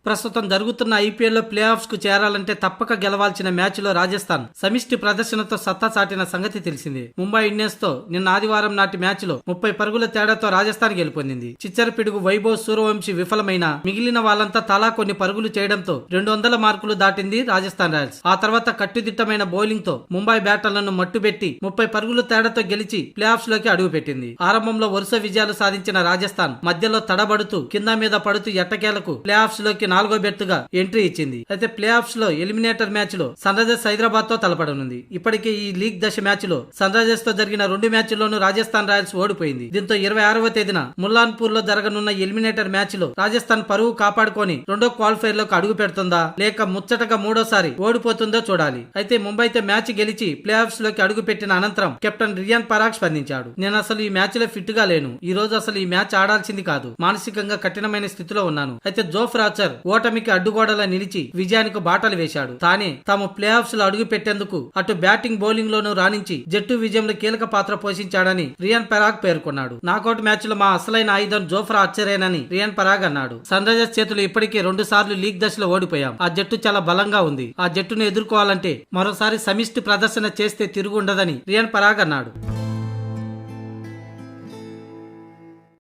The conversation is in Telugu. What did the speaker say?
ప్రస్తుతం జరుగుతున్న ఐపీఎల్లో ప్లే ఆఫ్స్ కు చేరాలంటే తప్పక గెలవాల్సిన మ్యాచ్ లో రాజస్థాన్ సమిష్టి ప్రదర్శనతో సత్తా చాటిన సంగతి తెలిసింది. ముంబై ఇండియన్స్ తో నిన్న ఆదివారం నాటి మ్యాచ్ లో 30 పరుగుల తేడాతో రాజస్థాన్ గెలుపొందింది. చిచ్చర పిడుగు వైభవ్ సూర్యవంశీ విఫలమైన మిగిలిన వాళ్ళంతా తలా కొన్ని పరుగులు చేయడంతో 200 మార్కులు దాటింది రాజస్థాన్ రాయల్స్. ఆ తర్వాత కట్టుదిట్టమైన బౌలింగ్ తో ముంబై బ్యాటర్లను మట్టుబెట్టి 30 పరుగుల తేడాతో గెలిచి ప్లే ఆఫ్స్ లోకి అడుగుపెట్టింది. ఆరంభంలో వరుస విజయాలు సాధించిన రాజస్థాన్ మధ్యలో తడబడుతూ కింద మీద పడుతూ ఎట్టకేలకు ప్లే ఆఫ్స్ లోకి 4వ బెర్త్గా ఎంట్రీ ఇచ్చింది. అయితే ప్లే ఆఫ్స్ లో ఎలిమినేటర్ మ్యాచ్ లో సన్ రైజర్స్ హైదరాబాద్ తో తలపడనుంది. ఇప్పటికే ఈ లీగ్ దశ మ్యాచ్ లో సన్ రైజర్స్ తో జరిగిన 2 మ్యాచ్ల్లోనూ రాజస్థాన్ రాయల్స్ ఓడిపోయింది. దీంతో 26వ తేదీన ముల్లాన్పూర్ లో జరగనున్న ఎలిమినేటర్ మ్యాచ్ లో రాజస్థాన్ పరువు కాపాడుకొని రెండో క్వాలిఫైర్ లోకి అడుగు పెడుతుందా లేక ముచ్చటగా మూడోసారి ఓడిపోతుందో చూడాలి. అయితే ముంబైతో మ్యాచ్ గెలిచి ప్లే ఆఫ్స్ లోకి అడుగు పెట్టిన అనంతరం కెప్టెన్ రియాన్ పరాగ్ స్పందించాడు. నేను అసలు ఈ మ్యాచ్ లో ఫిట్ గా లేను. ఈ రోజు అసలు ఈ మ్యాచ్ ఆడాల్సింది కాదు. మానసికంగా కఠినమైన స్థితిలో ఉన్నాను. అయితే జోఫ్ రాచర్ ఓటమికి అడ్డుగోడలా నిలిచి విజయానికి బాటలు వేశాడు. తానే తాము ప్లే ఆఫ్స్ లో అడుగు పెట్టేందుకు అటు బ్యాటింగ్ బౌలింగ్ లోనూ రాణించి జట్టు విజయంలో కీలక పాత్ర పోషించాడని రియాన్ పరాగ్ పేర్కొన్నాడు. నాకౌట్ మ్యాచ్ లో మా అసలైన ఆయుధం జోఫ్ రాచరేనని రియాన్ పరాగ్ అన్నాడు. సన్ రైజర్స్ చేతులు ఇప్పటికే 2 సార్లు లీగ్ దశలో ఓడిపోయాం. ఆ జట్టు చాలా బలంగా ఉంది. ఆ జట్టును ఎదుర్కోవాలంటే మరోసారి సమిష్టి ప్రదర్శన చేస్తే తిరుగుండదని రియాన్ పరాగ్ అన్నాడు.